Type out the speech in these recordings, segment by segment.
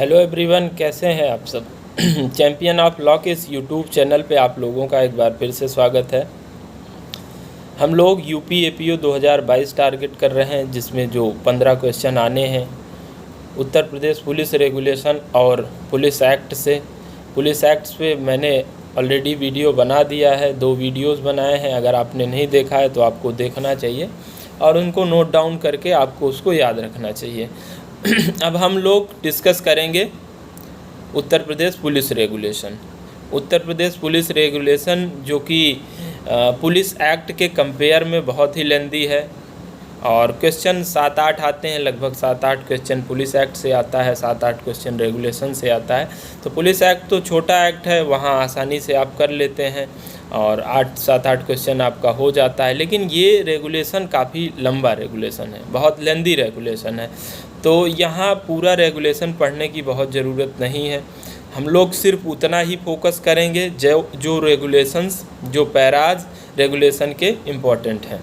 Hello everyone, कैसे हैं आप सब। चैम्पियन ऑफ लॉ के इस यूट्यूब चैनल पे आप लोगों का एक बार फिर से स्वागत है। हम लोग यूपी एपीओ 2022 टारगेट कर रहे हैं, जिसमें जो 15 क्वेश्चन आने हैं उत्तर प्रदेश पुलिस रेगुलेशन और पुलिस एक्ट से। पुलिस एक्ट पे मैंने ऑलरेडी वीडियो बना दिया है, 2 वीडियोस बनाए हैं। अगर आपने नहीं देखा है तो आपको देखना चाहिए और उनको नोट डाउन करके आपको उसको याद रखना चाहिए। अब हम लोग डिस्कस करेंगे Uttar Pradesh police regulation. Uttar Pradesh police regulation जो कि पुलिस एक्ट के कंपेयर में बहुत ही लेंदी है और क्वेश्चन 7-8 आते हैं। लगभग 7-8 क्वेश्चन पुलिस एक्ट से आता है, 7-8 क्वेश्चन रेगुलेशन से आता है। तो पुलिस एक्ट तो छोटा एक्ट है, वहाँ आसानी से आप कर लेते हैं और 7-8 क्वेश्चन आपका हो जाता है। लेकिन ये रेगुलेशन काफ़ी लंबा रेगुलेशन है, बहुत लेंदी रेगुलेशन है। तो यहाँ पूरा रेगुलेशन पढ़ने की बहुत ज़रूरत नहीं है। हम लोग सिर्फ उतना ही फोकस करेंगे जो रेगुलेशंस, जो पैराज रेगुलेशन के इम्पोर्टेंट हैं।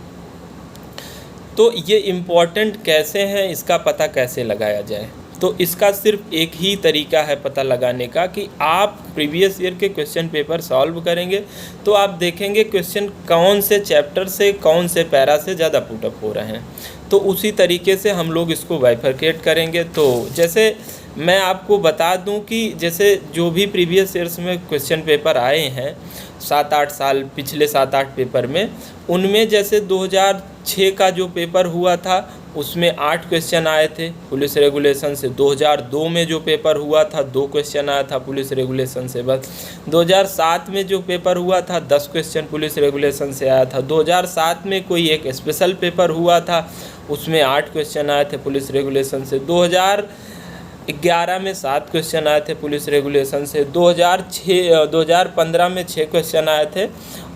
तो ये इम्पोर्टेंट कैसे हैं, इसका पता कैसे लगाया जाए। तो इसका सिर्फ एक ही तरीका है पता लगाने का कि आप प्रीवियस ईयर के क्वेश्चन पेपर सॉल्व करेंगे तो आप देखेंगे क्वेश्चन कौन से चैप्टर से, कौन से पैरा से ज़्यादा पुटअप हो रहे हैं। तो उसी तरीके से हम लोग इसको बाइफरकेट करेंगे। तो जैसे मैं आपको बता दूं कि जैसे जो भी प्रीवियस ईयर्स में क्वेश्चन पेपर आए हैं 7-8 साल, पिछले 7-8 पेपर में, उनमें जैसे 2006 का जो पेपर हुआ था उसमें 8 क्वेश्चन आए थे पुलिस रेगुलेशन से। 2002 में जो पेपर हुआ था 2 क्वेश्चन आया था पुलिस रेगुलेशन से बस। 2007 में जो पेपर हुआ था 10 क्वेश्चन पुलिस रेगुलेशन से आया था। 2007 में कोई एक स्पेशल पेपर हुआ था, उसमें 8 क्वेश्चन आए थे पुलिस रेगुलेशन से। 2011 में 7 क्वेश्चन आए थे पुलिस रेगुलेशन से। 2015 में 6 क्वेश्चन आए थे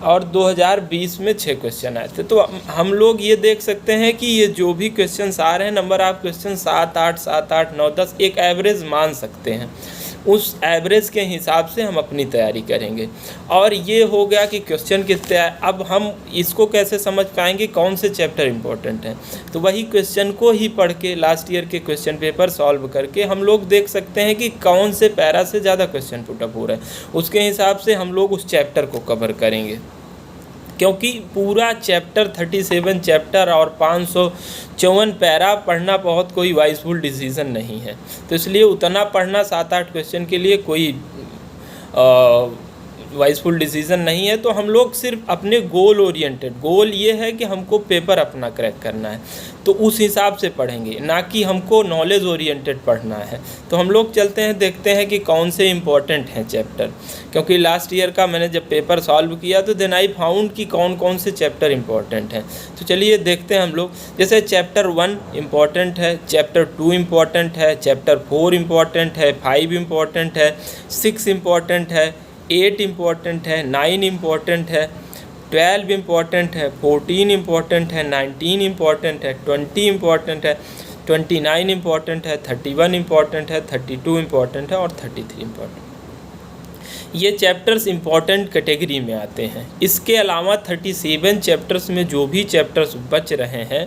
और 2020 में 6 क्वेश्चन आए थे। तो हम लोग ये देख सकते हैं कि ये जो भी क्वेश्चन आ रहे हैं, नंबर ऑफ क्वेश्चन 7-8, 7-8, 9-10 एक एवरेज मान सकते हैं। उस एवरेज के हिसाब से हम अपनी तैयारी करेंगे। और ये हो गया कि क्वेश्चन कितने आए। अब हम इसको कैसे समझ पाएंगे कौन से चैप्टर इंपॉर्टेंट हैं। तो वही क्वेश्चन को ही पढ़ के लास्ट ईयर के क्वेश्चन पेपर सॉल्व करके हम लोग देख सकते हैं कि कौन से पैरा से ज़्यादा क्वेश्चन पुटअप हो रहा है। उसके हिसाब से हम लोग उस चैप्टर को कवर करेंगे, क्योंकि पूरा चैप्टर 37 चैप्टर और 554 पैरा पढ़ना बहुत कोई वाइजफुल डिसीज़न नहीं है। तो इसलिए उतना पढ़ना 7-8 क्वेश्चन के लिए कोई वाइजफुल डिसीज़न नहीं है। तो हम लोग सिर्फ अपने गोल ओरिएंटेड, गोल ये है कि हमको पेपर अपना क्रैक करना है, तो उस हिसाब से पढ़ेंगे, ना कि हमको नॉलेज ओरिएंटेड पढ़ना है। तो हम लोग चलते हैं, देखते हैं कि कौन से इम्पोर्टेंट हैं चैप्टर। क्योंकि लास्ट ईयर का मैंने जब पेपर सॉल्व किया तो देन आई फाउंड कि कौन कौन से चैप्टर इम्पोर्टेंट हैं। तो चलिए देखते हैं हम लोग। जैसे चैप्टर 1 इम्पॉर्टेंट है, चैप्टर 2 इम्पॉर्टेंट है, चैप्टर 4 इम्पॉर्टेंट है, 5 इम्पॉर्टेंट है, 6 इम्पॉर्टेंट है, 8 इम्पॉर्टेंट है, 9 इम्पॉर्टेंट है, 12 इम्पॉर्टेंट है, 14 इम्पॉर्टेंट है, 19 इम्पॉर्टेंट है, 20 इम्पॉर्टेंट है, 29 इम्पॉर्टेंट है, 31 इम्पॉर्टेंट है, 32 इम्पॉर्टेंट है और 33 इम्पॉर्टेंट। ये चैप्टर्स इम्पॉर्टेंट कैटेगरी में आते हैं। इसके अलावा 37 चैप्टर्स में जो भी चैप्टर्स बच रहे हैं,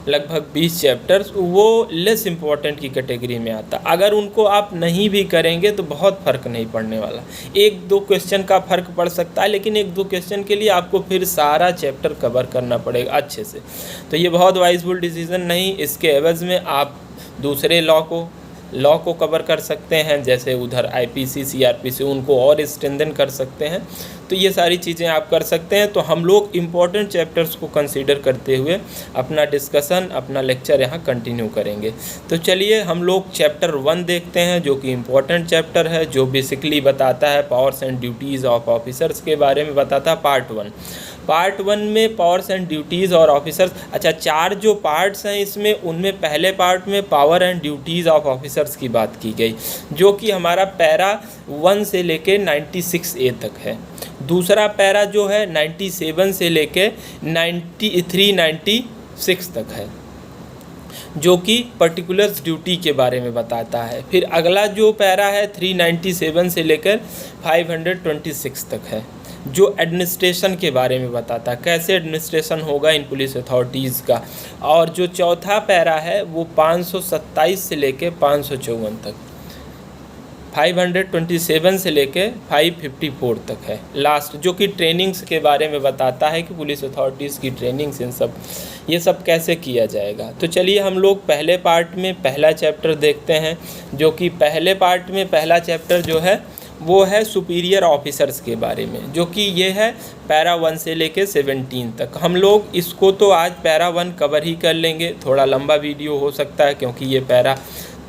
लगभग 20 चैप्टर्स, वो लेस इम्पॉर्टेंट की कैटेगरी में आता। अगर उनको आप नहीं भी करेंगे तो बहुत फ़र्क नहीं पड़ने वाला। 1-2 क्वेश्चन का फ़र्क पड़ सकता है, लेकिन 1-2 क्वेश्चन के लिए आपको फिर सारा चैप्टर कवर करना पड़ेगा अच्छे से। तो ये बहुत वाइजफुल डिसीज़न नहीं। इसके एवज़ में आप दूसरे लॉ को कवर कर सकते हैं, जैसे उधर आईपीसी, सीआरपीसी, उनको और स्ट्रेंथन कर सकते हैं। तो ये सारी चीज़ें आप कर सकते हैं। तो हम लोग इम्पॉर्टेंट चैप्टर्स को कंसीडर करते हुए अपना डिस्कशन, अपना लेक्चर यहाँ कंटिन्यू करेंगे। तो चलिए हम लोग चैप्टर 1 देखते हैं, जो कि इम्पॉर्टेंट चैप्टर है, जो बेसिकली बताता है powers and duties of officers के बारे में बताता है। पार्ट 1 में पावर्स एंड ड्यूटीज़ और ऑफिसर्स, अच्छा 4 जो पार्ट्स हैं इसमें, उनमें पहले पार्ट में power and duties of officers की बात की गई, जो कि हमारा पैरा 1 से लेके 96A तक है। दूसरा पैरा जो है 97 से लेके 396 तक है, जो कि पर्टिकुलर्स ड्यूटी के बारे में बताता है। फिर अगला जो पैरा है 397 से लेकर 526 तक है, जो एडमिनिस्ट्रेशन के बारे में बताता है, कैसे एडमिनिस्ट्रेशन होगा इन पुलिस अथॉरिटीज़ का। और जो चौथा पैरा है वो 527 से लेके 554 तक। 527 से लेके 554 तक है लास्ट, जो कि ट्रेनिंग्स के बारे में बताता है कि पुलिस अथॉरिटीज़ की ट्रेनिंग्स इन सब ये सब कैसे किया जाएगा। तो चलिए हम लोग पहले पार्ट में पहला चैप्टर देखते हैं, जो कि पहले पार्ट में पहला चैप्टर जो है वो है सुपीरियर ऑफिसर्स के बारे में, जो कि ये है पैरा 1 से लेके 17 तक। हम लोग इसको तो आज पैरा 1 कवर ही कर लेंगे, थोड़ा लंबा वीडियो हो सकता है क्योंकि ये पैरा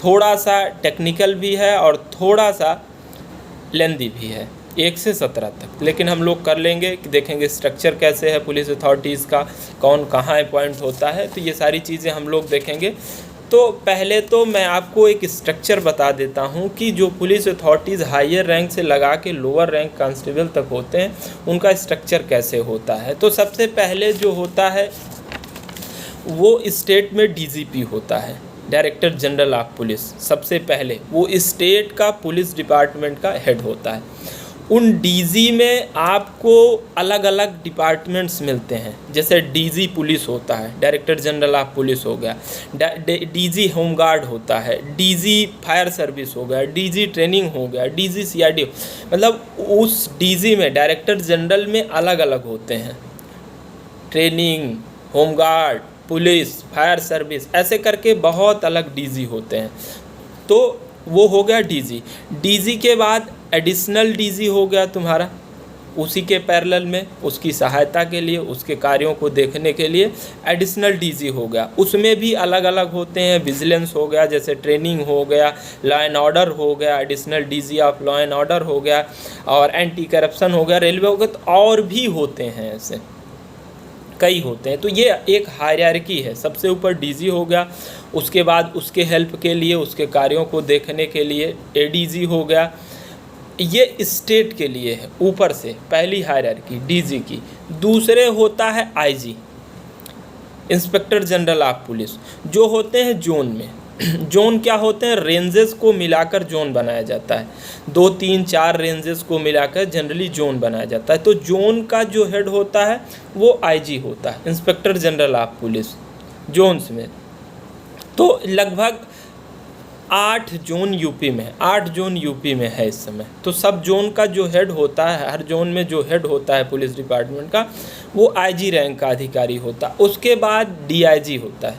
थोड़ा सा टेक्निकल भी है और थोड़ा सा लेंदी भी है 1 से 17 तक, लेकिन हम लोग कर लेंगे कि देखेंगे स्ट्रक्चर कैसे है पुलिस अथॉरिटीज़ का, कौन कहाँ अपॉइंट होता है, तो ये सारी चीज़ें हम लोग देखेंगे। तो पहले तो मैं आपको एक स्ट्रक्चर बता देता हूँ कि जो पुलिस अथॉरिटीज़ हायर रैंक से लगा के लोअर रैंक कांस्टेबल तक होते हैं उनका स्ट्रक्चर कैसे होता है। तो सबसे पहले जो होता है वो स्टेट में डीजीपी होता है, डायरेक्टर जनरल ऑफ पुलिस। सबसे पहले वो स्टेट का पुलिस डिपार्टमेंट का हेड होता है। उन डीजी में आपको अलग अलग डिपार्टमेंट्स मिलते हैं, जैसे डीजी पुलिस होता है, डायरेक्टर जनरल ऑफ पुलिस हो गया, डीजी होमगार्ड होता है, डीजी फायर सर्विस हो गया, डीजी ट्रेनिंग हो गया, डीजी सीआरडी, मतलब उस डीजी में डायरेक्टर जनरल में अलग अलग होते हैं, training, home guard, police, fire service, ऐसे करके बहुत अलग डीजी होते हैं। तो वो हो गया डीजी। डीजी के बाद एडिशनल डीजी हो गया तुम्हारा, उसी के पैरेलल में उसकी सहायता के लिए, उसके कार्यों को देखने के लिए एडिशनल डीजी हो गया। उसमें भी अलग अलग होते हैं, विजिलेंस हो गया, जैसे ट्रेनिंग हो गया, लॉ एंड ऑर्डर हो गया, additional DG of law and order हो गया, और एंटी करप्शन हो गया, रेलवे हो गया, तो और भी होते हैं, ऐसे कई होते हैं। तो ये एक हायरार्की है, सबसे ऊपर डीजी हो गया, उसके बाद उसके हेल्प के लिए, उसके कार्यों को देखने के लिए एडीजी हो गया। ये स्टेट के लिए है ऊपर से पहली हायरार्की डीजी की। दूसरे होता है IG, inspector general of police, जो होते हैं जोन में। जोन क्या होते हैं, रेंजेस को मिलाकर जोन बनाया जाता है, 2 3 4 रेंजेस को मिलाकर जनरली जोन बनाया जाता है। तो जोन का जो हेड होता है वो आईजी होता है, inspector general of police, zones में। तो लगभग 8 जोन यूपी में है, 8 जोन यूपी में है इस समय। तो सब जोन का जो हेड होता है, हर जोन में जो हेड होता है पुलिस डिपार्टमेंट का, वो आईजी रैंक का अधिकारी होता है। उसके बाद डीआईजी होता है,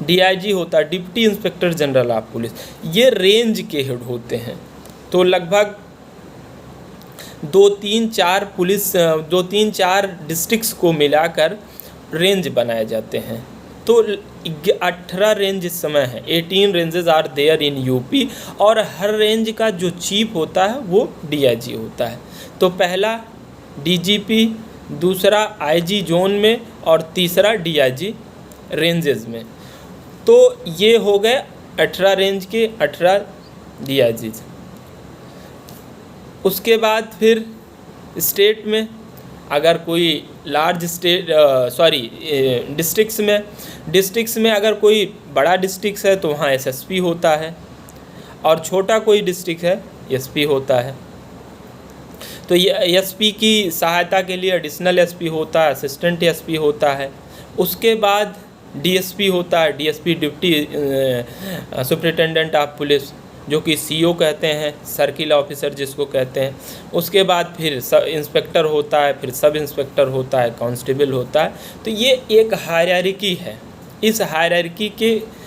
डीआईजी होता है, deputy inspector general of police. ये रेंज के हेड होते हैं। तो लगभग 2-3-4 डिस्ट्रिक्ट्स को मिलाकर रेंज बनाए जाते हैं। तो 18 रेंज इस समय है, 18 ranges are there in UP, और हर रेंज का जो चीफ होता है वो डीआईजी होता है। तो पहला डीजीपी, दूसरा आईजी जोन में, और तीसरा डीआईजी रेंजेस में। तो ये हो गए 18 रेंज के 18 डीआईजी। उसके बाद फिर स्टेट में अगर कोई लार्ज डिस्ट्रिक्ट्स में अगर कोई बड़ा डिस्ट्रिक्ट है तो वहाँ एसएसपी होता है, और छोटा कोई डिस्ट्रिक्ट है एसपी होता है। तो ये एसपी की सहायता के लिए एडिशनल एसपी होता है, असिस्टेंट एसपी होता है। उसके बाद डीएसपी होता है, DSP deputy superintendent of police, जो कि सीओ कहते हैं, सर्किल ऑफिसर जिसको कहते हैं। उसके बाद फिर सब इंस्पेक्टर होता है, फिर सब इंस्पेक्टर होता है, कांस्टेबल होता है। तो ये एक हायरार्की है। इस हायरार्की के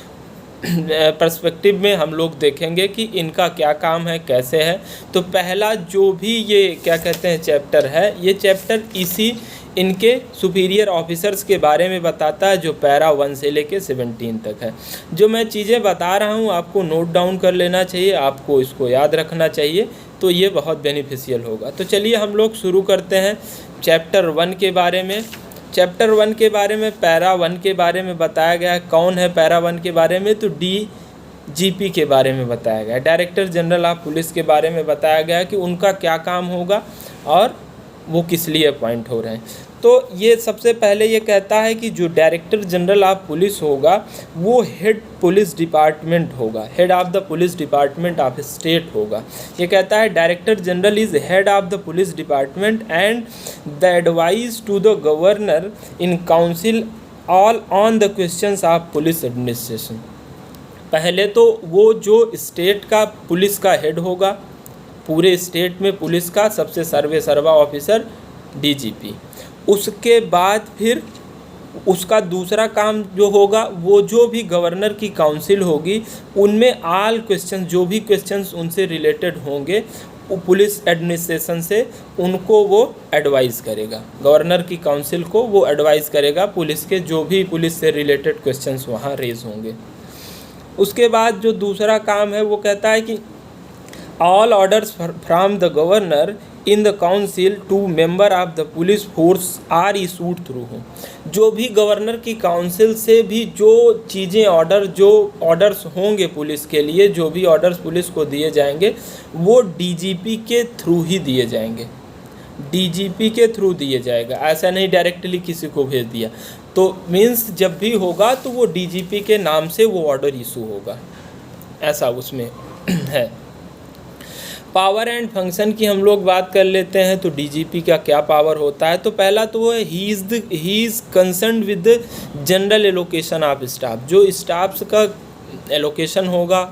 पर्सपेक्टिव में हम लोग देखेंगे कि इनका क्या काम है, कैसे है। तो पहला जो भी ये क्या कहते हैं चैप्टर है, ये चैप्टर इसी इनके सुपीरियर ऑफिसर्स के बारे में बताता है, जो पैरा 1 से लेके 17 तक है। जो मैं चीज़ें बता रहा हूँ आपको नोट डाउन कर लेना चाहिए, आपको इसको याद रखना चाहिए, तो ये बहुत बेनिफिशियल होगा। तो चलिए हम लोग शुरू करते हैं चैप्टर 1 के बारे में। चैप्टर 1 के बारे में, पैरा 1 के बारे में बताया गया है। कौन है पैरा 1 के बारे में, तो डीजीपी के बारे में बताया गया है, डायरेक्टर जनरल ऑफ पुलिस के बारे में बताया गया है कि उनका क्या काम होगा और वो किस लिए अपॉइंट हो रहे हैं। तो ये सबसे पहले ये कहता है कि जो डायरेक्टर जनरल ऑफ पुलिस होगा वो हेड पुलिस डिपार्टमेंट होगा, head of the police department of state होगा। ये कहता है director general is head of the police department and the advice to the governor in council all on the questions of police administration. पहले तो वो जो state का police का हेड होगा, पूरे स्टेट में पुलिस का सबसे सर्वे सर्वा ऑफिसर डीजीपी। उसके बाद फिर उसका दूसरा काम जो होगा, वो जो भी गवर्नर की काउंसिल होगी उनमें ऑल क्वेश्चन, जो भी क्वेश्चंस उनसे रिलेटेड होंगे पुलिस एडमिनिस्ट्रेशन से, उनको वो एडवाइस करेगा। गवर्नर की काउंसिल को वो एडवाइस करेगा पुलिस के जो भी पुलिस से रिलेटेड क्वेश्चंस वहाँ रेज होंगे। उसके बाद जो दूसरा काम है वो कहता है कि all orders from the governor in the council to member of the police force are issued through home. जो भी गवर्नर की काउंसिल से भी जो चीज़ें जो ऑर्डर्स होंगे पुलिस के लिए, जो भी ऑर्डर्स पुलिस को दिए जाएंगे वो डीजीपी के थ्रू ही दिए जाएंगे, डीजीपी के थ्रू दिए जाएगा। ऐसा नहीं डायरेक्टली किसी को भेज दिया। तो मीन्स जब भी होगा तो वो डीजीपी के नाम से वो ऑर्डर इशू होगा, ऐसा उसमें है। पावर एंड फंक्शन की हम लोग बात कर लेते हैं। तो डीजीपी का क्या पावर होता है? तो पहला तो वो है he is concerned with general allocation of staff. जो स्टाफ्स का एलोकेशन होगा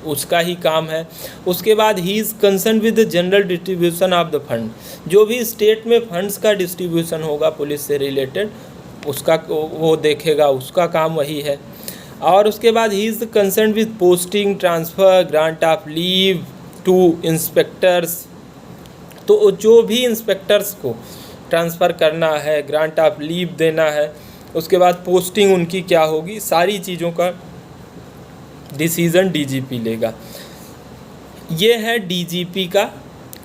उसका ही काम है। उसके बाद he is concerned with general distribution of the fund. जो भी स्टेट में फंड्स का डिस्ट्रीब्यूशन होगा पुलिस से रिलेटेड उसका वो देखेगा, उसका काम वही है। और उसके बाद he is concerned with posting, transfer, grant of leave to inspectors. तो जो भी इंस्पेक्टर्स को ट्रांसफ़र करना है, ग्रांट ऑफ लीव देना है, उसके बाद पोस्टिंग उनकी क्या होगी, सारी चीज़ों का डिसीज़न डीजीपी लेगा। ये है डीजीपी का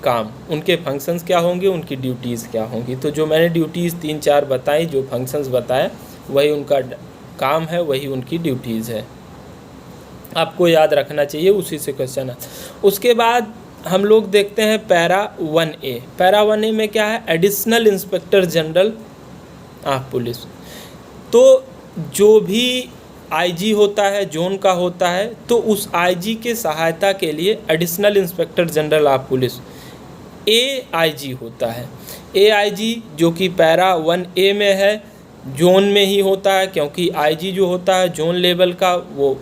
काम। उनके फंक्शंस क्या होंगे, उनकी ड्यूटीज़ क्या होंगी। तो जो मैंने ड्यूटीज़ 3-4 बताई, जो फंक्शंस बताए, वही उनका काम है, वही उनकी ड्यूटीज़ है। आपको याद रखना चाहिए, उसी से क्वेश्चन है। उसके बाद हम लोग देखते हैं पैरा 1A। पैरा 1A में क्या है? Additional inspector general of police. तो जो भी आईजी होता है, जोन का होता है, तो उस आईजी के सहायता के लिए additional inspector general of police AIG होता है। एआईजी जो कि पैरा 1A में है, जोन में ही होता है, क्योंकि आईजी जो होता है जोन लेवल का वो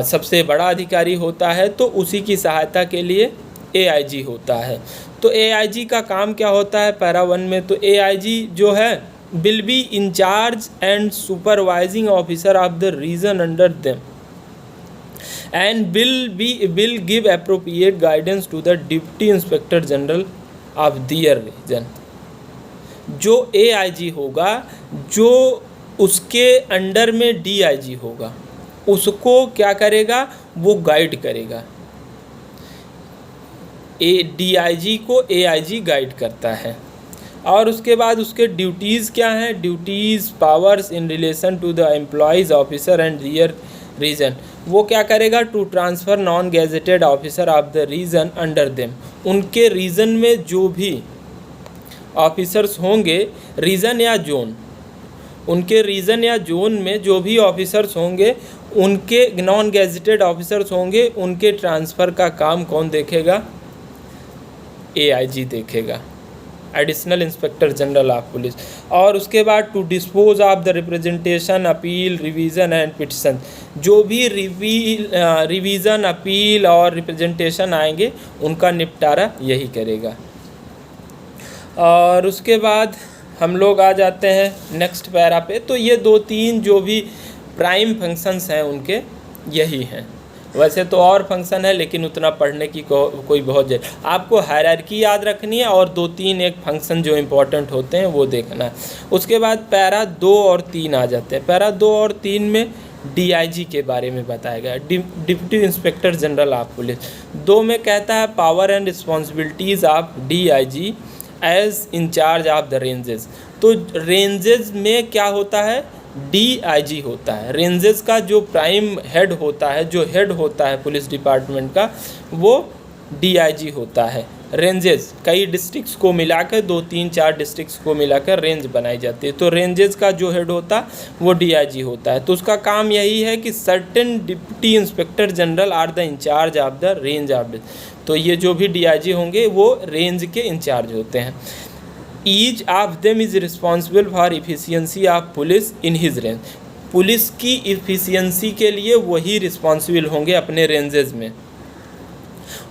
सबसे बड़ा अधिकारी होता है, तो उसी की सहायता के लिए एआईजी होता है। तो एआईजी का काम क्या होता है पैरा 1 में? तो एआईजी जो है will be in-charge and supervising officer of the region under them and will give appropriate guidance to the deputy inspector general of their region. जो एआईजी होगा, जो उसके अंडर में डीआईजी होगा, उसको क्या करेगा? वो गाइड करेगा। डीआईजी को एआईजी गाइड करता है। और उसके बाद उसके ड्यूटीज़ क्या हैं? Duties powers in relation to the employees officer and their region. वो क्या करेगा? To transfer non gazetted officer of the region under them. उनके रीजन में जो भी ऑफिसर्स होंगे, रीजन या जोन, उनके रीजन या जोन में जो भी ऑफिसर्स होंगे, उनके नॉन गैजेटेड ऑफिसर्स होंगे, उनके ट्रांसफ़र का काम कौन देखेगा? एआईजी देखेगा, additional inspector general of police. और उसके बाद to dispose of the representation, appeal, revision and petition. जो भी रिवीज़न, अपील और रिप्रेजेंटेशन आएंगे उनका निपटारा यही करेगा। और उसके बाद हम लोग आ जाते हैं नेक्स्ट पैरा पे। तो ये 2-3 जो भी प्राइम फंक्शंस हैं उनके यही हैं। वैसे तो और फंक्शन है, लेकिन उतना पढ़ने की कोई बहुत आपको हायरार्की याद रखनी है और 2-3 एक फंक्शन जो इम्पोर्टेंट होते हैं वो देखना है। उसके बाद पैरा 2 और 3 आ जाते हैं। पैरा 2 और 3 में डीआईजी के बारे में बताया गया, deputy inspector general of police. 2 में कहता है power and responsibilities of DIG as in-charge of the ranges. तो रेंजेस में क्या होता है? डीआईजी होता है। रेंजेस का जो प्राइम हेड होता है, जो हेड होता है पुलिस डिपार्टमेंट का, वो डीआईजी होता है। रेंजेस कई डिस्ट्रिक्ट्स को मिलाकर 2-3-4 डिस्ट्रिक्ट्स को मिलाकर रेंज बनाई जाती है। तो रेंजेस का जो हेड होता है वो डीआईजी होता है। तो उसका काम यही है कि certain deputy inspector general are the in-charge of the range of. तो ये जो भी डीआईजी होंगे वो रेंज के इंचार्ज होते हैं। Each of them is responsible for efficiency of police in his range. Police की इफ़िशियंसी के लिए वही रिस्पॉन्सिबल होंगे अपने रेंजेस में।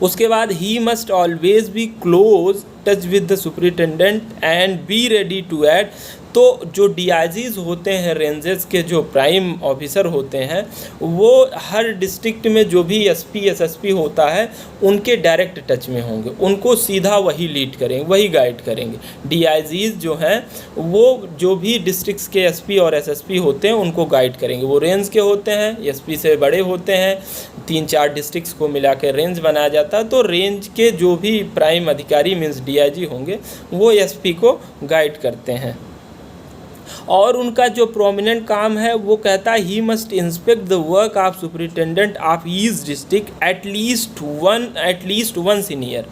उसके बाद he must always be close touch with the superintendent and be ready to act. तो जो डीआईजीज होते हैं रेंजेस के, जो प्राइम ऑफिसर होते हैं, वो हर डिस्ट्रिक्ट में जो भी एसपी एसएसपी होता है उनके डायरेक्ट टच में होंगे, उनको सीधा वही लीड करेंगे, वही गाइड करेंगे। डीआईजीज जो हैं वो जो भी डिस्ट्रिक्ट्स के एसपी और एसएसपी होते हैं उनको गाइड करेंगे। वो रेंज के होते हैं, एसपी से बड़े होते हैं, 3-4 डिस्ट्रिक्ट्स को मिला के रेंज बनाया जाता है। तो रेंज के जो भी प्राइम अधिकारी मीन्स डीआईजी होंगे वो एसपी को गाइड करते हैं। और उनका जो प्रोमिनेंट काम है वो कहता है he must inspect the work of superintendent of each district at least once in year.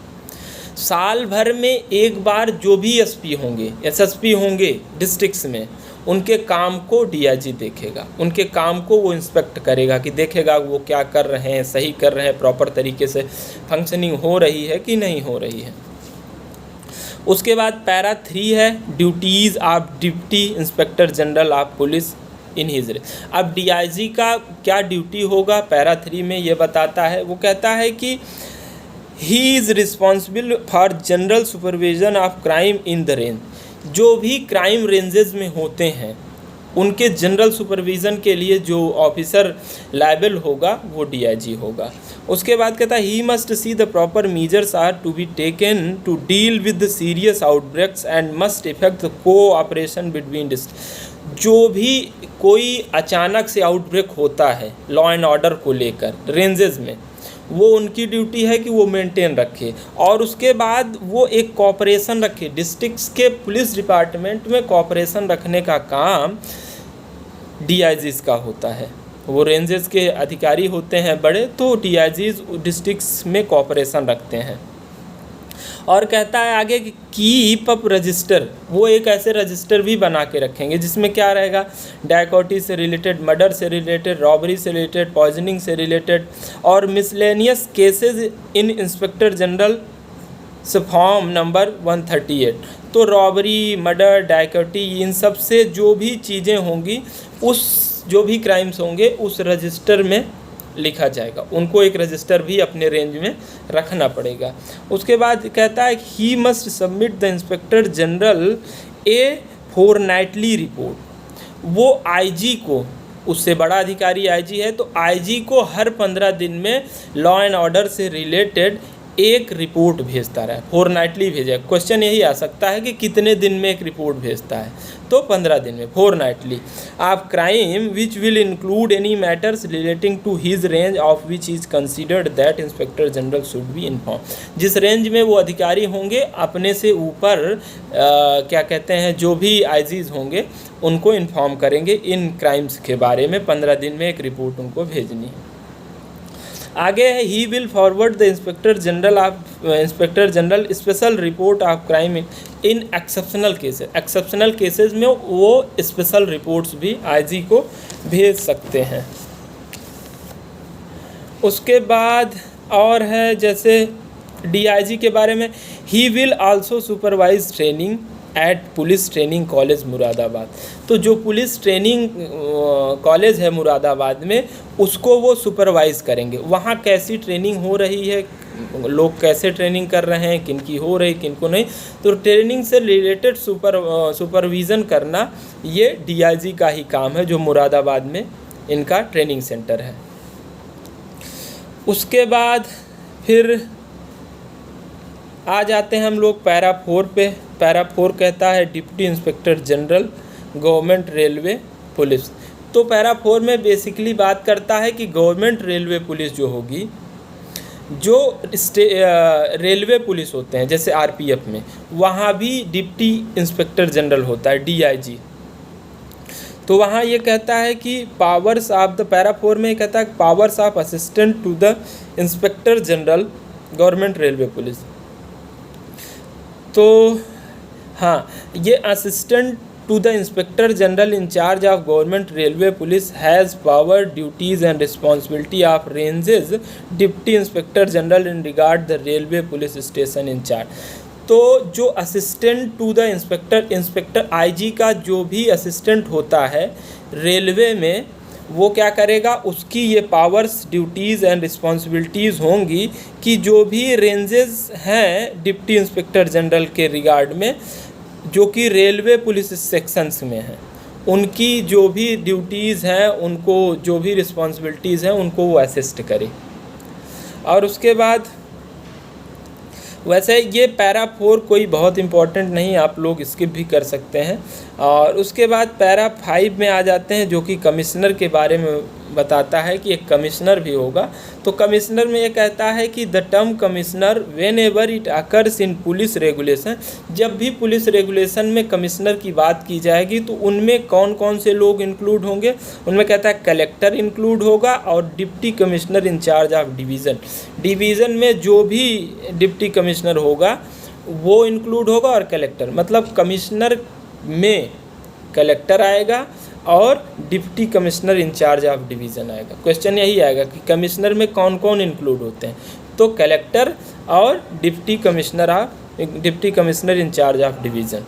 साल भर में एक बार जो भी एसपी होंगे एसएसपी होंगे डिस्ट्रिक्ट्स में, उनके काम को डीआईजी देखेगा, उनके काम को वो इंस्पेक्ट करेगा कि देखेगा वो क्या कर रहे हैं, सही कर रहे हैं, प्रॉपर तरीके से फंक्शनिंग हो रही है कि नहीं हो रही है। उसके बाद पैरा 3 है duties of deputy inspector general of police in his. अब डीआईजी का क्या ड्यूटी होगा पैरा 3 में ये बताता है। वो कहता है कि he is responsible for general supervision of crime in the range. जो भी क्राइम रेंजेस में होते हैं उनके जनरल सुपरविज़न के लिए जो ऑफिसर लायबल होगा वो डीआईजी होगा। उसके बाद कहता है he must see the proper measures are to be taken to deal with the serious outbreaks and must effect the cooperation between district. जो भी कोई अचानक से आउटब्रेक होता है लॉ एंड ऑर्डर को लेकर रेंजेस में, वो उनकी ड्यूटी है कि वो मेंटेन रखे। और उसके बाद वो एक कोऑपरेशन रखे, डिस्ट्रिक्ट्स के पुलिस डिपार्टमेंट में कोऑपरेशन रखने का काम डीआईजीज का होता है। वो रेंजेस के अधिकारी होते हैं बड़े, तो डीआईजीज डिस्ट्रिक्ट्स में कोऑपरेशन रखते हैं। और कहता है आगे कि कीप अप रजिस्टर, वो एक ऐसे रजिस्टर भी बना के रखेंगे जिसमें क्या रहेगा, डायकोटी से रिलेटेड, मर्डर से रिलेटेड, रॉबरी से रिलेटेड, पॉइजनिंग से रिलेटेड और miscellaneous cases in inspector general से फॉर्म नंबर 138। तो रॉबरी, मर्डर, डायकोटी, इन सब से जो भी चीज़ें होंगी, उस जो भी क्राइम्स होंगे उस रजिस्टर में लिखा जाएगा। उनको एक रजिस्टर भी अपने रेंज में रखना पड़ेगा। उसके बाद कहता है he must submit the inspector general a fortnightly report. वो आईजी को, उससे बड़ा अधिकारी आईजी है तो आईजी को हर 15 दिन में लॉ एंड ऑर्डर से रिलेटेड एक रिपोर्ट भेजता रहा है। फोरनाइटली भेजा। क्वेश्चन यही आ सकता है कि कितने दिन में एक रिपोर्ट भेजता है, तो 15 दिन में, fortnightly. Of crime which will include any matters relating to his range of which is considered that inspector general should be inform. जिस रेंज में वो अधिकारी होंगे अपने से ऊपर क्या कहते हैं, जो भी आईजीज होंगे उनको इन्फॉर्म करेंगे इन क्राइम्स के बारे में। 15 दिन में एक रिपोर्ट उनको भेजनी है। आगे है he will forward the inspector general special report of crime in exceptional cases. Exceptional cases में वो स्पेशल रिपोर्ट्स भी आईजी को भेज सकते हैं। उसके बाद और है जैसे डीआईजी के बारे में, he will also supervise training at police training college Moradabad. तो जो पुलिस ट्रेनिंग कॉलेज है मुरादाबाद में, उसको वो सुपरवाइज़ करेंगे। वहाँ कैसी ट्रेनिंग हो रही है, लोग कैसे ट्रेनिंग कर रहे हैं, किनकी हो रही किनको नहीं, तो ट्रेनिंग से रिलेटेड सुपरविज़न करना ये डीआईजी का ही काम है, जो मुरादाबाद में इनका ट्रेनिंग सेंटर है। उसके बाद फिर आ जाते हैं हम लोग पैरा 4 पे। पैरा 4 कहता है deputy inspector general government railway police. तो पैरा 4 में बेसिकली बात करता है कि गवर्नमेंट रेलवे पुलिस जो होगी, जो रेलवे पुलिस होते हैं जैसे आरपीएफ में, वहाँ भी डिप्टी इंस्पेक्टर जनरल होता है, डीआईजी। तो वहाँ ये कहता है कि पावर्स ऑफ द, पैरा 4 में कहता है powers of assistant to the inspector general government railway police. तो हाँ, ये assistant to the inspector general in charge of government railway police has power, duties and responsibility of ranges deputy inspector general in regard the railway police station in charge. तो जो assistant to the inspector IG का जो भी assistant होता है railway में, वो क्या करेगा, उसकी ये पावर्स, ड्यूटीज़ एंड रिस्पॉन्सिबिलिटीज़ होंगी कि जो भी रेंजेस हैं डिप्टी इंस्पेक्टर जनरल के रिगार्ड में, जो कि रेलवे पुलिस सेक्शंस में हैं, उनकी जो भी ड्यूटीज़ हैं, उनको जो भी रिस्पॉन्सिबिलिटीज़ हैं, उनको वो असिस्ट करे। और उसके बाद वैसे ये पैरा 4 कोई बहुत इम्पोर्टेंट नहीं, आप लोग स्किप भी कर सकते हैं। और उसके बाद पैरा 5 में आ जाते हैं, जो कि कमिश्नर के बारे में बताता है कि एक कमिश्नर भी होगा। तो कमिश्नर में ये कहता है कि the term commissioner when ever it occurs in police regulation, जब भी पुलिस रेगुलेशन में कमिश्नर की बात की जाएगी तो उनमें कौन कौन से लोग इंक्लूड होंगे, उनमें कहता है कलेक्टर इंक्लूड होगा और deputy commissioner in charge of division. Division में जो भी डिप्टी कमिश्नर होगा वो इंक्लूड होगा, और कलेक्टर, मतलब कमिश्नर में कलेक्टर आएगा और deputy commissioner in charge of division आएगा। क्वेश्चन यही आएगा कि कमिश्नर में कौन कौन इंक्लूड होते हैं, तो कलेक्टर और deputy commissioner in charge of division.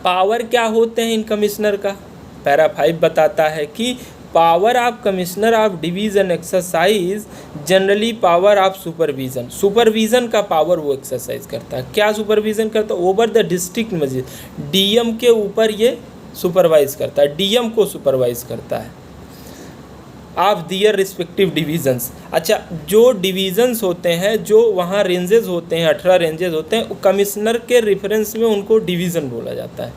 Power क्या होते हैं इन कमिश्नर का, पैरा 5 बताता है कि power of commissioner of division exercise generally power of supervision. Supervision का पावर वो एक्सरसाइज करता है। क्या सुपरविज़न करता है, over the district magistrate, DM के ऊपर ये सुपरवाइज करता है, डीएम को सुपरवाइज करता है ऑफ दियर रिस्पेक्टिव डिवीज़न्स। अच्छा, जो डिवीज़न्स होते हैं, जो वहाँ रेंजेस होते हैं, 18 रेंजेस होते हैं, कमिश्नर के रेफरेंस में उनको डिवीज़न बोला जाता है।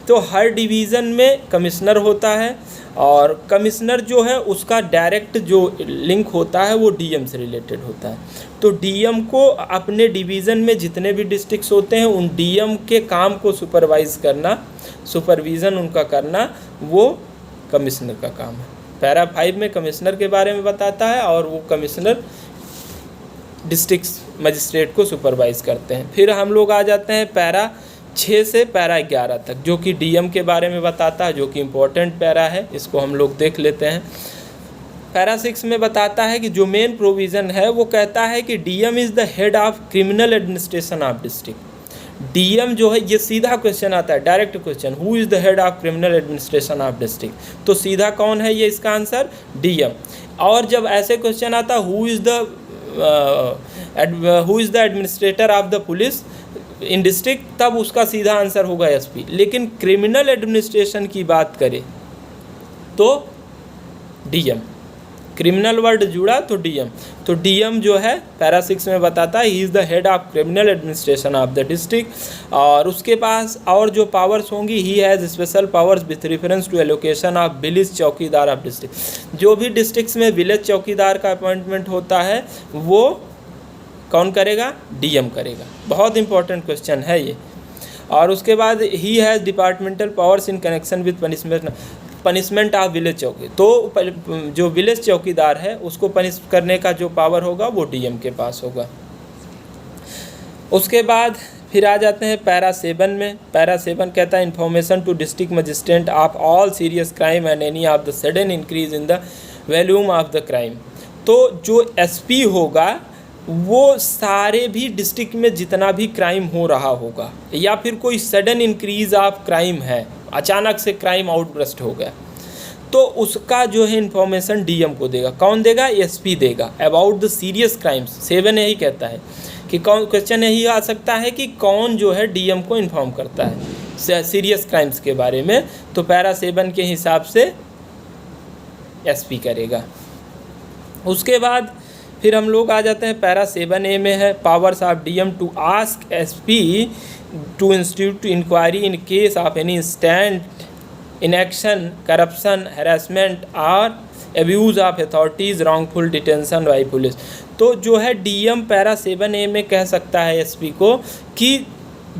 तो हर डिवीज़न में कमिश्नर होता है, और कमिश्नर जो है उसका डायरेक्ट जो लिंक होता है वो डीएम से रिलेटेड होता है। तो डीएम को अपने डिवीज़न में जितने भी डिस्ट्रिक्ट्स होते हैं उन डीएम के काम को सुपरवाइज करना, सुपरविज़न उनका करना, वो कमिश्नर का काम है। पैरा 5 में कमिश्नर के बारे में बताता है, और वो कमिश्नर डिस्ट्रिक्ट मजिस्ट्रेट को सुपरवाइज करते हैं। फिर हम लोग आ जाते हैं पैरा 6 से पैरा 11 तक, जो कि डीएम के बारे में बताता है, जो कि इम्पोर्टेंट पैरा है, इसको हम लोग देख लेते हैं। पैरा 6 में बताता है कि जो मेन प्रोविज़न है वो कहता है कि DM is the head of criminal administration of district. DM जो है, ये सीधा क्वेश्चन आता है, direct question, who is the head of criminal administration of district, तो सीधा कौन है ये, इसका आंसर डीएम। और जब ऐसे क्वेश्चन आता है who is the administrator of the police in district, तब उसका सीधा आंसर होगा एसपी। लेकिन क्रिमिनल एडमिनिस्ट्रेशन की बात करें तो डीएम, क्रिमिनल वर्ड जुड़ा तो डीएम। तो डीएम जो है पैरा 6 में बताता है he is the head of criminal administration of the district. और उसके पास और जो पावर्स होंगी, he has special powers with reference to allocation of village chowkidar of district. जो भी डिस्ट्रिक्ट्स में विलेज चौकीदार का अपॉइंटमेंट होता है वो कौन करेगा, डीएम करेगा। बहुत इंपॉर्टेंट क्वेश्चन है ये। और उसके बाद he has departmental powers in connection with punishment of village चौकी। तो जो विलेज चौकीदार है उसको पनिश करने का जो पावर होगा वो डीएम के पास होगा। उसके बाद फिर आ जाते हैं पैरा 7 में। पैरा 7 कहता है information to district magistrate of all serious crime and any of the sudden increase in the volume of the crime. तो जो एसपी होगा वो सारे भी डिस्ट्रिक्ट में जितना भी क्राइम हो रहा होगा, या फिर कोई सडन इंक्रीज ऑफ क्राइम है, अचानक से क्राइम आउटब्रस्ट हो गया, तो उसका जो है इन्फॉर्मेशन डीएम को देगा। कौन देगा, एसपी देगा। अबाउट द सीरियस क्राइम्स 7 यही कहता है कि कौन, क्वेश्चन यही आ सकता है कि कौन जो है डीएम को इन्फॉर्म करता है सीरियस क्राइम्स के बारे में। तो पैरा 7 के हिसाब से एसपी करेगा। उसके बाद फिर हम लोग आ जाते हैं पैरा 7A में है powers of DM to ask SP to institute inquiry in case of any stand inaction, corruption, harassment और abuse of authorities, wrongful detention by police. तो जो है डीएम पैरा 7A में कह सकता है एसपी को कि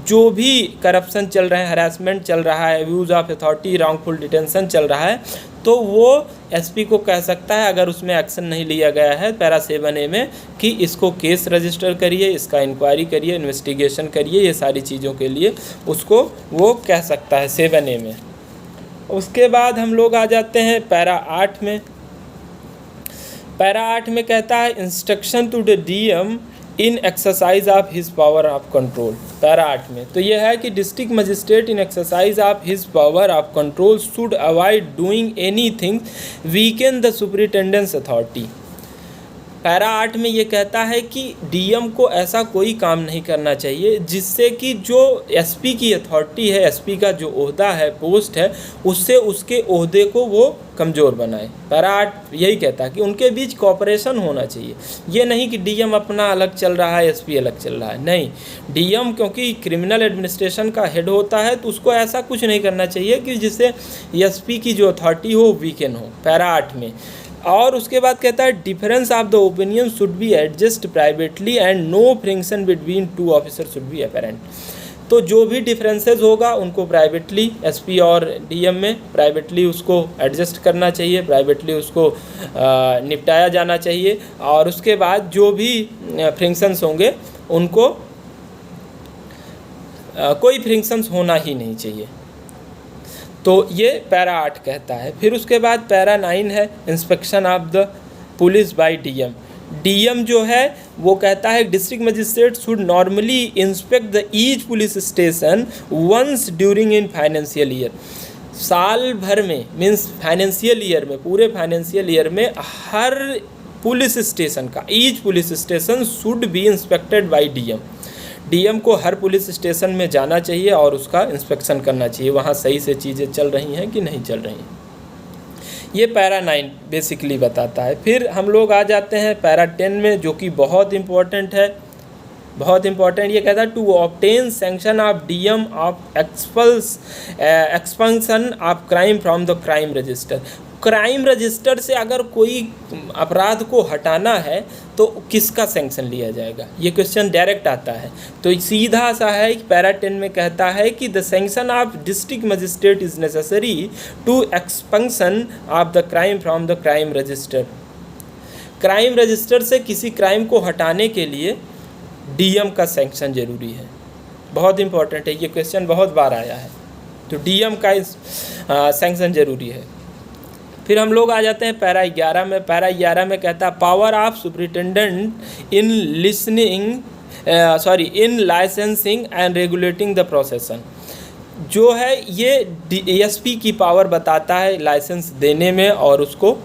जो भी करप्शन चल रहा है, हरासमेंट चल रहा है, abuse of authority, wrongful detention चल रहा है, तो वो एसपी को कह सकता है, अगर उसमें एक्शन नहीं लिया गया है पैरा 7A में, कि इसको केस रजिस्टर करिए, इसका इंक्वायरी करिए, इन्वेस्टिगेशन करिए, ये सारी चीज़ों के लिए उसको वो कह सकता है 7A में। उसके बाद हम लोग आ जाते हैं पैरा 8 में। पैरा 8 में कहता है instruction to the DM in exercise of his power of control. Para 8 में तो यह है कि district magistrate in exercise of his power of control should avoid doing anything weaken the superintendence authority. Para 8 में ये कहता है कि डीएम को ऐसा कोई काम नहीं करना चाहिए जिससे कि जो एसपी की अथॉरिटी है, एसपी का जो ओहदा है, पोस्ट है, उससे उसके ओहदे को वो कमज़ोर बनाए। पैरा 8 यही कहता है कि उनके बीच कॉपरेशन होना चाहिए। ये नहीं कि डीएम अपना अलग चल रहा है, एसपी अलग चल रहा है, नहीं। डीएम क्योंकि क्रिमिनल एडमिनिस्ट्रेशन का हेड होता है तो उसको ऐसा कुछ नहीं करना चाहिए कि जिससे एसपी की जो अथॉरिटी हो वीकेन हो, पैरा 8 में। और उसके बाद कहता है difference of the opinion should be adjust privately and no friction between two officer should be apparent. तो जो भी डिफरेंसेस होगा उनको प्राइवेटली, एसपी और डीएम में प्राइवेटली उसको एडजस्ट करना चाहिए, प्राइवेटली उसको निपटाया जाना चाहिए। और उसके बाद जो भी फ्रिक्शंस होंगे उनको कोई फ्रिक्शंस होना ही नहीं चाहिए। तो ये पैरा 8 कहता है। फिर उसके बाद पैरा 9 है inspection of the police by DM. DM जो है वो कहता है district magistrate should normally inspect the each police station once during in financial year. साल भर में मीन्स फाइनेंशियल ईयर में, पूरे फाइनेंशियल ईयर में हर पुलिस स्टेशन का, each police station should be inspected bye DM. DM को हर पुलिस स्टेशन में जाना चाहिए और उसका इंस्पेक्शन करना चाहिए, वहाँ सही से चीज़ें चल रही हैं कि नहीं चल रही हैं। ये पैरा 9 बेसिकली बताता है। फिर हम लोग आ जाते हैं पैरा 10 में, जो कि बहुत इम्पोर्टेंट है, बहुत इम्पोर्टेंट। ये कहता है to obtain sanction of DM of expunction of crime from the crime register. Crime register से अगर कोई अपराध को हटाना है तो किसका सैंक्शन लिया जाएगा, ये क्वेश्चन डायरेक्ट आता है। तो सीधा सा है कि पैरा 10 में कहता है कि the sanction of district magistrate is necessary to expunction of the crime from the crime register. Crime register से किसी क्राइम को हटाने के लिए डीएम का सैंक्शन जरूरी है, बहुत इंपॉर्टेंट है, ये क्वेश्चन बहुत बार आया है। तो डीएम का सैंक्शन जरूरी है। फिर हम लोग आ जाते हैं पैरा 11 में। पैरा 11 में कहता है power of superintendent in in licensing and regulating the प्रोसेसन। जो है ये एसपी की पावर बताता है लाइसेंस देने में और उसको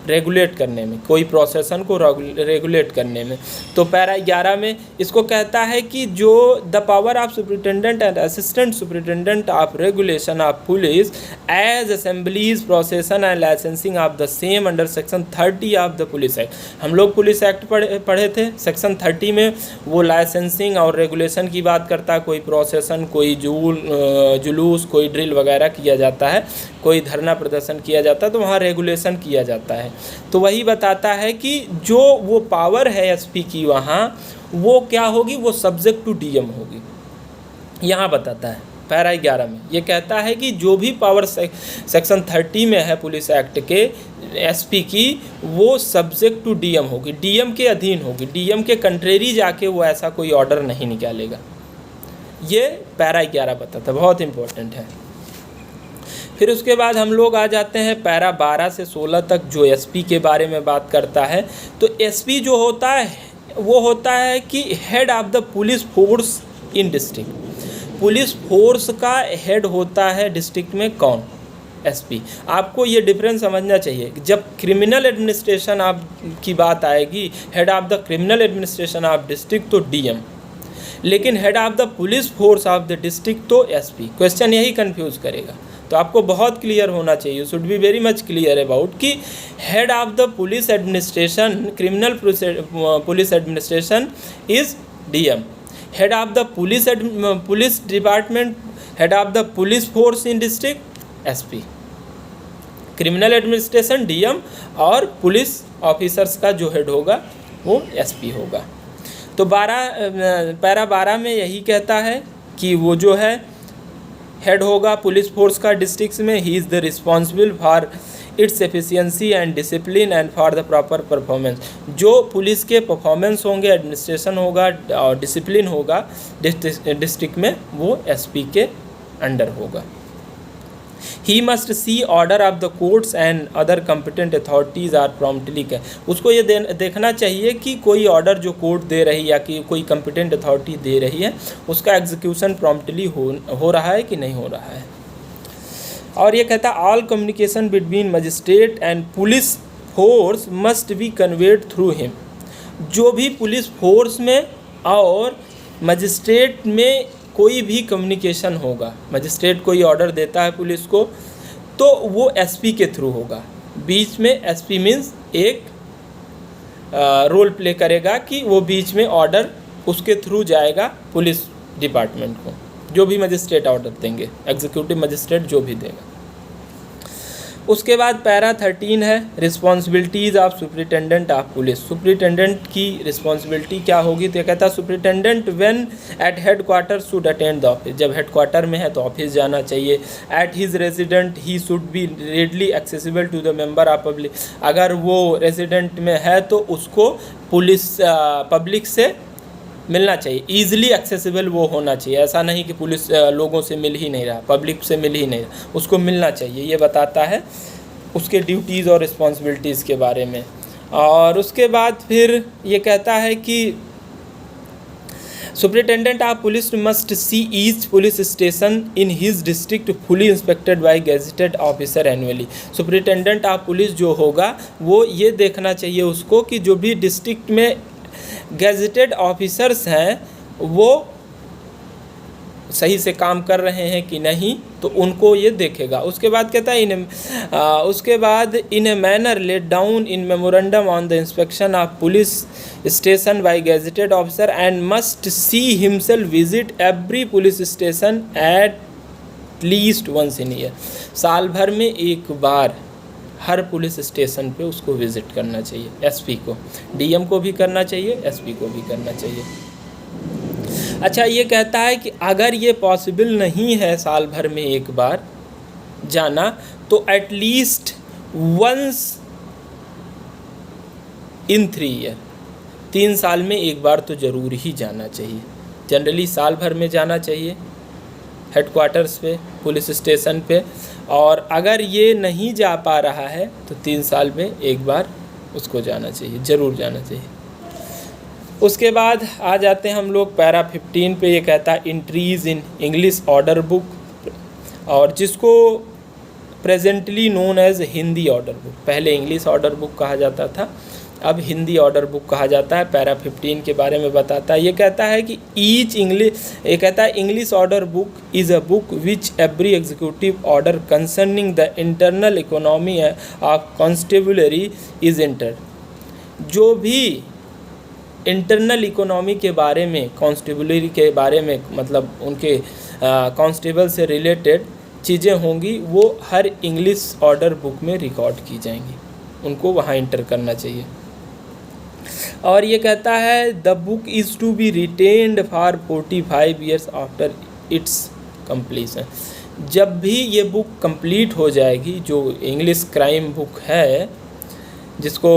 रेगुलेट करने में, कोई प्रोसेसन को रेगुलेट करने में। तो पैरा 11 में इसको कहता है कि जो the power of superintendent and assistant superintendent of regulation of police as assemblies procession and licensing of the same under section 30 of the police act. हम लोग पुलिस एक्ट पढ़े थे, सेक्शन 30 में वो लाइसेंसिंग और रेगुलेशन की बात करता है। कोई प्रोसेसन, कोई जुलूस, कोई ड्रिल वगैरह किया जाता है, कोई धरना प्रदर्शन किया जाता है तो वहाँ रेगुलेशन किया जाता है। तो वही बताता है कि जो वो पावर है एसपी की वहाँ वो क्या होगी, वो सब्जेक्ट टू डीएम होगी। यहाँ बताता है पैरा 11 में, ये कहता है कि जो भी पावर सेक्शन 30 में है पुलिस एक्ट के एसपी की, वो सब्जेक्ट टू डीएम होगी, डीएम के अधीन होगी, डीएम के कंट्रेरी जाके वो ऐसा कोई ऑर्डर नहीं निकालेगा। ये पैरा 11 बताता है, बहुत इंपॉर्टेंट है। फिर उसके बाद हम लोग आ जाते हैं पैरा 12 से 16 तक, जो एसपी के बारे में बात करता है। तो एसपी जो होता है वो होता है कि head of the police force in district. Police force का हेड होता है डिस्ट्रिक्ट में कौन, एसपी। आपको ये डिफरेंस समझना चाहिए। जब क्रिमिनल एडमिनिस्ट्रेशन आप की बात आएगी, head of the criminal administration of district तो डीएम, लेकिन head of the police force of the district तो एसपी। क्वेश्चन यही कंफ्यूज करेगा, तो आपको बहुत क्लियर होना चाहिए, should be very much clear about कि head of the police administration, criminal police administration is DM. Head of the police department, head of the police force in district SP. Criminal administration DM और police officers का जो head होगा वो SP होगा। तो para 12 में यही कहता है कि वो जो है हेड होगा पुलिस फोर्स का डिस्ट्रिक्ट में, ही is the responsible for its efficiency and discipline and for the proper performance. जो पुलिस के परफॉर्मेंस होंगे, एडमिनिस्ट्रेशन होगा और डिसिप्लिन होगा डिस्ट्रिक्ट में, वो एसपी के अंडर होगा। He must see order of the courts and other competent authorities are promptly उसको ये देखना चाहिए कि कोई ऑर्डर जो कोर्ट दे रही या कि कोई कॉम्पिटेंट अथॉरिटी दे रही है उसका एग्जीक्यूशन प्रॉम्प्टली हो रहा है कि नहीं हो रहा है। और ये कहता है all communication between magistrate and police force must be conveyed through him. जो भी पुलिस फोर्स में और मजिस्ट्रेट में कोई भी कम्युनिकेशन होगा, मजिस्ट्रेट कोई ऑर्डर देता है पुलिस को तो वो एसपी के थ्रू होगा। बीच में एसपी मीन्स एक रोल प्ले करेगा कि वो बीच में ऑर्डर उसके थ्रू जाएगा पुलिस डिपार्टमेंट को, जो भी मजिस्ट्रेट ऑर्डर देंगे, एग्जीक्यूटिव मजिस्ट्रेट जो भी देगा। उसके बाद पैरा 13 है responsibilities of superintendent of police. Superintendent की रिस्पॉन्सिबिलिटी क्या होगी तो कहता है superintendent when at headquarter should attend the office. जब हेड क्वार्टर में है तो ऑफिस जाना चाहिए। At his resident he should be readily accessible to the member of public. अगर वो रेजिडेंट में है तो उसको पुलिस पब्लिक से मिलना चाहिए, ईजिली एक्सेसिबल वो होना चाहिए। ऐसा नहीं कि पुलिस लोगों से मिल ही नहीं रहा, पब्लिक से मिल ही नहीं रहा, उसको मिलना चाहिए। ये बताता है उसके ड्यूटीज़ और रिस्पॉन्सिबिलिटीज़ के बारे में। और उसके बाद फिर ये कहता है कि superintendent of police must see each police station in his district fully inspected bye gazetted officer annually. Superintendent of police जो होगा वो ये देखना चाहिए उसको कि जो भी डिस्ट्रिक्ट में गेजेटेड ऑफिसर्स हैं वो सही से काम कर रहे हैं कि नहीं, तो उनको ये देखेगा। उसके बाद कहता है उसके बाद in a manner laid down in memorandum on the inspection of police station by gazetted officer and must see himself visit every police station at least once in year. साल भर में एक बार हर पुलिस स्टेशन पे उसको visit करना चाहिए। SP को, DM को भी करना चाहिए, एसपी को भी करना चाहिए। अच्छा, ये कहता है कि अगर ये पॉसिबल नहीं है साल भर में एक बार जाना तो एटलीस्ट वंस इन 3 ईयर, 3 साल में एक बार तो ज़रूर ही जाना चाहिए। जनरली साल भर में जाना चाहिए हेडक्वार्टर्स पे, पुलिस स्टेशन पे। और अगर ये नहीं जा पा रहा है तो 3 साल में एक बार उसको जाना चाहिए, ज़रूर जाना चाहिए। उसके बाद आ जाते हैं हम लोग पैरा 15 पे। ये कहता है entries in English order book, और जिसको presently known as Hindi order book. पहले इंग्लिश ऑर्डर बुक कहा जाता था, अब हिंदी ऑर्डर बुक कहा जाता है। पैरा 15 के बारे में बताता है। ये कहता है कि ये कहता है English order book is a book which every executive order concerning the internal economy of constabulary is entered. जो भी इंटरनल इकोनॉमी के बारे में, कॉन्स्टेबलरी के बारे में, मतलब उनके कांस्टेबल से रिलेटेड चीज़ें होंगी वो हर इंग्लिश ऑर्डर बुक में रिकॉर्ड की जाएंगी, उनको वहाँ इंटर करना चाहिए। और ये कहता है the book is to be retained for 45 years after its completion. जब भी ये बुक कंप्लीट हो जाएगी, जो इंग्लिश क्राइम बुक है जिसको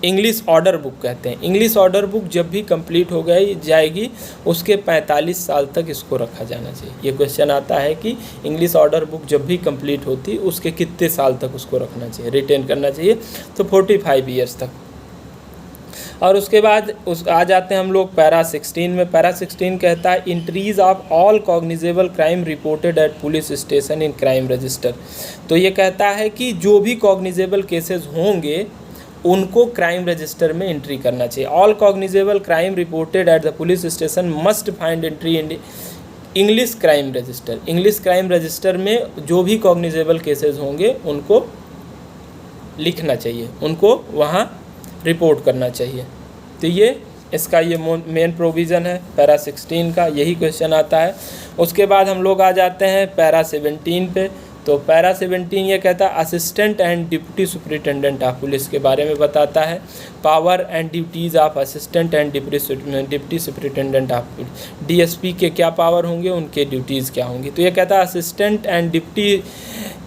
इंग्लिश ऑर्डर बुक कहते हैं, इंग्लिश ऑर्डर बुक जब भी कंप्लीट हो जाएगी उसके 45 साल तक इसको रखा जाना चाहिए। ये क्वेश्चन आता है कि इंग्लिश ऑर्डर बुक जब भी कंप्लीट होती उसके कितने साल तक उसको रखना चाहिए, रिटेन करना चाहिए, तो 45 ईयर्स तक। और उसके बाद आ जाते हैं हम लोग पैरा 16 में। पैरा 16 कहता है entries of all cognizable crime reported at police station in crime register. तो ये कहता है कि जो भी कॉग्निजेबल केसेस होंगे उनको क्राइम रजिस्टर में एंट्री करना चाहिए। All cognizable crime reported at the police station must find entry in English crime register. English crime register में जो भी कॉग्निजेबल केसेस होंगे उनको लिखना चाहिए, उनको वहाँ रिपोर्ट करना चाहिए। तो ये इसका ये मेन प्रोविज़न है पैरा 16 का, यही क्वेश्चन आता है। उसके बाद हम लोग आ जाते हैं पैरा 17 पे। तो पैरा 17 ये कहता है assistant and deputy superintendent of police के बारे में बताता है। Power and duties of assistant and deputy superintendent of police. DSP के क्या पावर होंगे, उनके ड्यूटीज़ क्या होंगी। तो ये कहता है असिस्टेंट एंड डिप्टी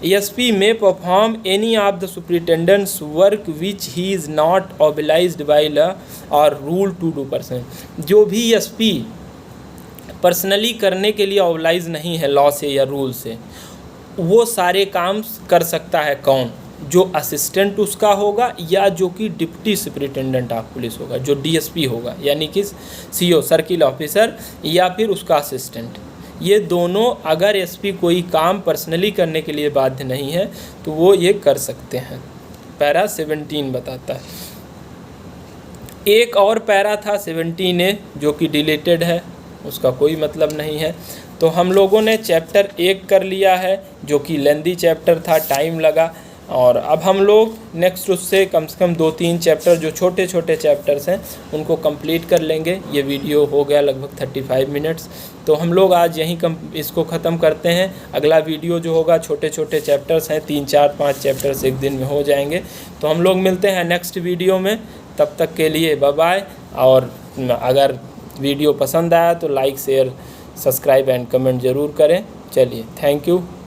एसपी में perform any of the superintendents work which he is not obliged by law और रूल टू डू परसेंट। जो भी एसपी पर्सनली करने के लिए ऑब्लाइज नहीं है लॉ से या रूल से। वो सारे काम कर सकता है कौन? जो असिस्टेंट उसका होगा या जो कि डिप्टी सुपरिटेंडेंट ऑफ पुलिस होगा, जो डीएसपी होगा, यानी कि सीओ सर्किल ऑफिसर, या फिर उसका असिस्टेंट। ये दोनों, अगर एसपी कोई काम पर्सनली करने के लिए बाध्य नहीं है तो वो ये कर सकते हैं। पैरा 17 बताता है। एक और पैरा था 17A जो कि डिलीटेड है, उसका कोई मतलब नहीं है। तो हम लोगों ने चैप्टर 1 कर लिया है जो कि लेंदी चैप्टर था, टाइम लगा। और अब हम लोग नेक्स्ट उससे कम से कम 2-3 चैप्टर जो छोटे छोटे चैप्टर्स हैं उनको कंप्लीट कर लेंगे। ये वीडियो हो गया लगभग 35 मिनट्स, तो हम लोग आज यहीं इसको ख़त्म करते हैं। अगला वीडियो जो होगा, छोटे छोटे चैप्टर्स हैं, 3, 4, 5 चैप्टर्स एक दिन में हो जाएंगे। तो हम लोग मिलते हैं नेक्स्ट वीडियो में, तब तक के लिए बाय बाय। और अगर वीडियो पसंद आया तो like, share, subscribe and comment ज़रूर करें। चलिए, थैंक यू।